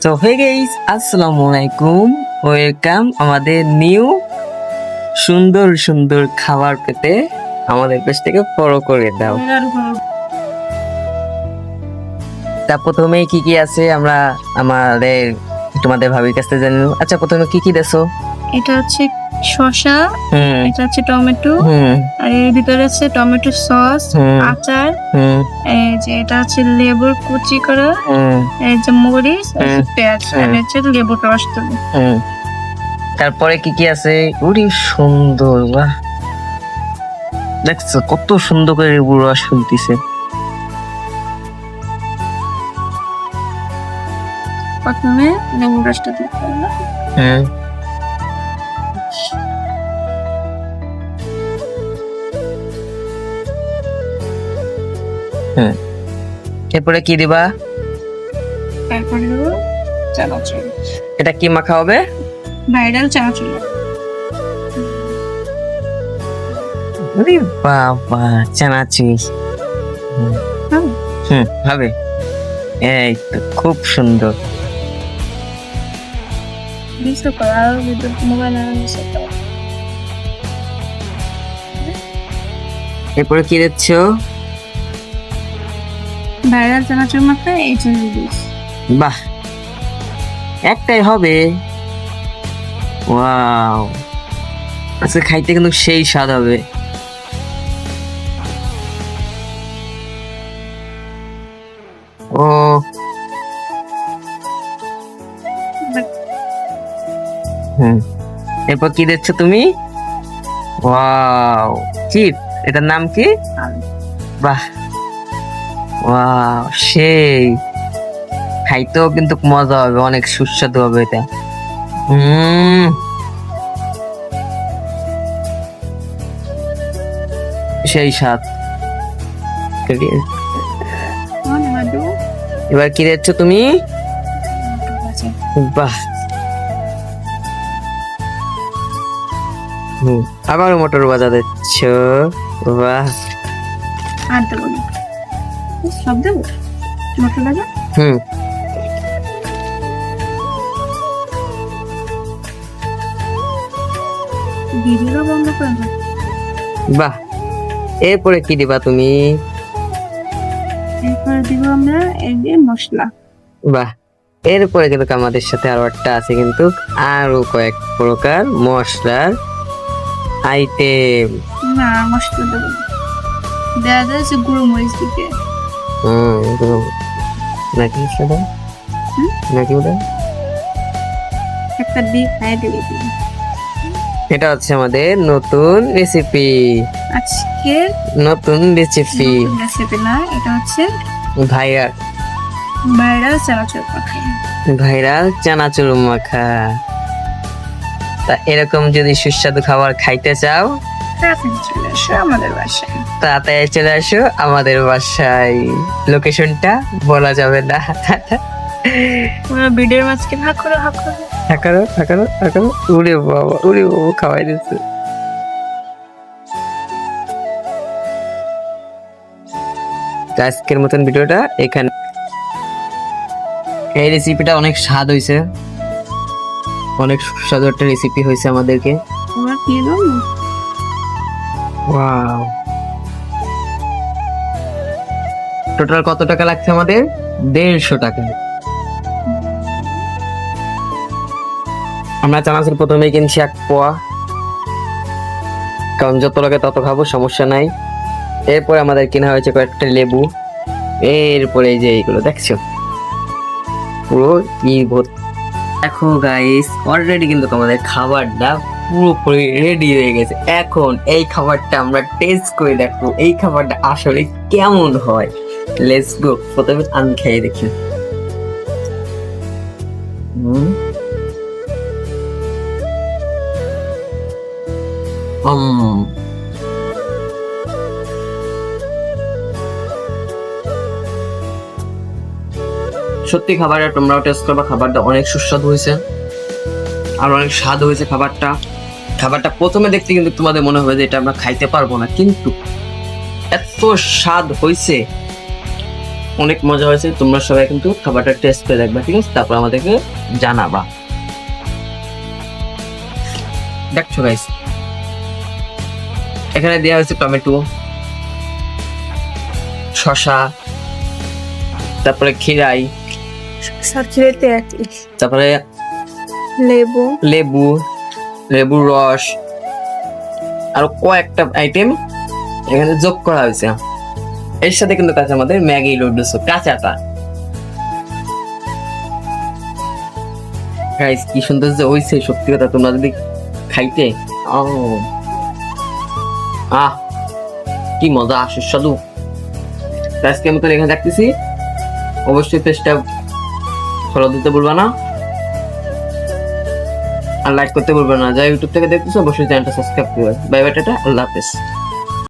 তো hey guys, আসসালামু আলাইকুম, ওয়েলকাম আমাদের নিউ সুন্দর সুন্দর খাবার পেতে আমাদের পেজ থেকে ফলো করে দাও। তা প্রথমে কি কি আছে আমরা আমাদের তোমাদের ভাবির কাছে জানি। আচ্ছা, প্রথমে কি কি দেছো? এটা হচ্ছে শসা, এটা হচ্ছে টমেটো, আর এর ভিতরে আছে টমেটো সস, আচার, এই যে এটা হচ্ছে লেবুর কুচি করা, এই যে মরিচ, পেঁয়াজ, আর হচ্ছে লেবুর রস তুলি। তারপরে কি কি আছে? ওরে সুন্দর, বাহ, দেখছো কত সুন্দর করে লেবুর রস ফুলতেছে। প্রথমে লেবুর রসটা দিতে হবে। এরপরে কি দিবা? তারপরে দেবো চানাচুর। এটা কি মাখা হবে? ভাইরাল চানাচুর। আরে বাবা, চানাচুর। হবে। এই তো খুব সুন্দর। এরপরে কি দিচ্ছ? ভাইরাল চানাচুর মাখা, এই যে নুডলস। বাহ, একটাই হবে। ওয়াও, আজকে খাইতে কিন্তু সেই স্বাদ হবে। ও এরপর কি দিচ্ছ তুমি? ওয়াও, চিপ, এটার নাম কি? বাহ, ওয়াও, সেই খাইতেও কিন্তু মজা হবে, অনেক সুস্বাদু হবে এটা। সেই স্বাদ। এবার কি দিচ্ছ তুমি? বাহ, আবার মটর ভাজা দিচ্ছ। বাহ, আর দেবো না, সব দেবো মটর ভাজা। ভিডিও বন্ধ করে দাও। বাহ, এরপরে কি দিবা তুমি? এরপর দিব আমরা এই যে মশলা। বাহ, এরপরে কিন্তু আমাদের সাথে আরো একটা আছে, কিন্তু আরো কয়েক প্রকার মশলার আইটেম। না, মশলা দেবো না, দেওয়া যাচ্ছে গুঁড়ো মরিচ দিতে। নাকি সেটা নাকি ওটা একটা দিয়ে খাই দিবি। এটা হচ্ছে আমাদের নতুন রেসিপি। আজকে নতুন রেসিপি না, এটা হচ্ছে ভাইরাল চানাচুর মাখা। ভাইরাল চানাচুর মাখা। তা এরকম যদি সুস্বাদু খাবার খাইতে চাও, তাড়াতাড়ি চলে আসো আমাদের বাসায়। তাড়াতাড়ি চলে আসো আমাদের বাসায়। লোকেশনটা বলা যাবে না। ভিডিওর মাঝকে ভাগ করো, ভাগ করো, থাকারো থাকারো থাকারো। উড়ে বাবা, উড়ে বাবা, খাওয়াই দিচ্ছে। আজকের মতন ভিডিওটা এখানে। এই রেসিপিটা অনেক স্বাদ হয়েছে, অনেক সুস্বাদু একটা রেসিপি হয়েছে আমাদেরকে। তোমার কি দাও? ওয়াও, টোটাল কত টাকা লাগছে আমাদের? 150 টাকা। আমরা চানাচুর প্রথমেই কিনছি 1 পোয়া, কারণ যত লাগে তত খাবো, সমস্যা নাই। এরপরে আমাদের কেনা হয়েছে কয়েকটা লেবু। এরপরে এই যে এইগুলো দেখছো, পুরো কি দেখো গাইস, অলরেডি কিন্তু আমাদের খাবারটা পুরোপুরি রেডি হয়ে গেছে। এখন এই খাবারটা আমরা টেস্ট করে দেখবো এই খাবারটা আসলে কেমন হয়। Let's go. প্রথমে আমি খেয়ে দেখি। সত্যি খাবারটা তোমরাও টেস্ট করবা, খাবারটা অনেক সুস্বাদু হয়েছে আর অনেক স্বাদ হয়েছে খাবারটা। খাবারটা প্রথমে দেখতে কিন্তু তোমাদের মনে হবে যে এটা আমরা খাইতে পারবো না, কিন্তু এত স্বাদ হয়েছে অনেক মজা হয়েছে। তোমরা সবাই কিন্তু খাবারটা টেস্ট করে দেখবা, ঠিক আছে? তারপর আমাদেরকে জানাবা। দেখছো গাইস, এখানে দেওয়া হয়েছে টমেটো, শসা, তারপরে খিরাই, সাথে একই তারপরে লেবু, লেবুর রস, আর কয়েকটা আইটেম এখানে যোগ করা হয়েছে। এর সাথে কিন্তু কাছে আমাদের ম্যাগি নুডলস কাঁচাটা। গাইস কি সুন্দর যে হইছে, সত্যি কথা। তোমরা যদি খাইতে, কি মজা, সুস্বাদু। আজকে আমি তো এখানে দেখতেছি, অবশ্যই পেজটা ফলো দিতে ভুলবা না, আর লাইক করতে ভুলবা না। যারা ইউটিউব থেকে দেখতেছো অবশ্যই চ্যানেলটা সাবস্ক্রাইব করবে। বাই বাই, টাটা, আল্লাহ হাফেজ।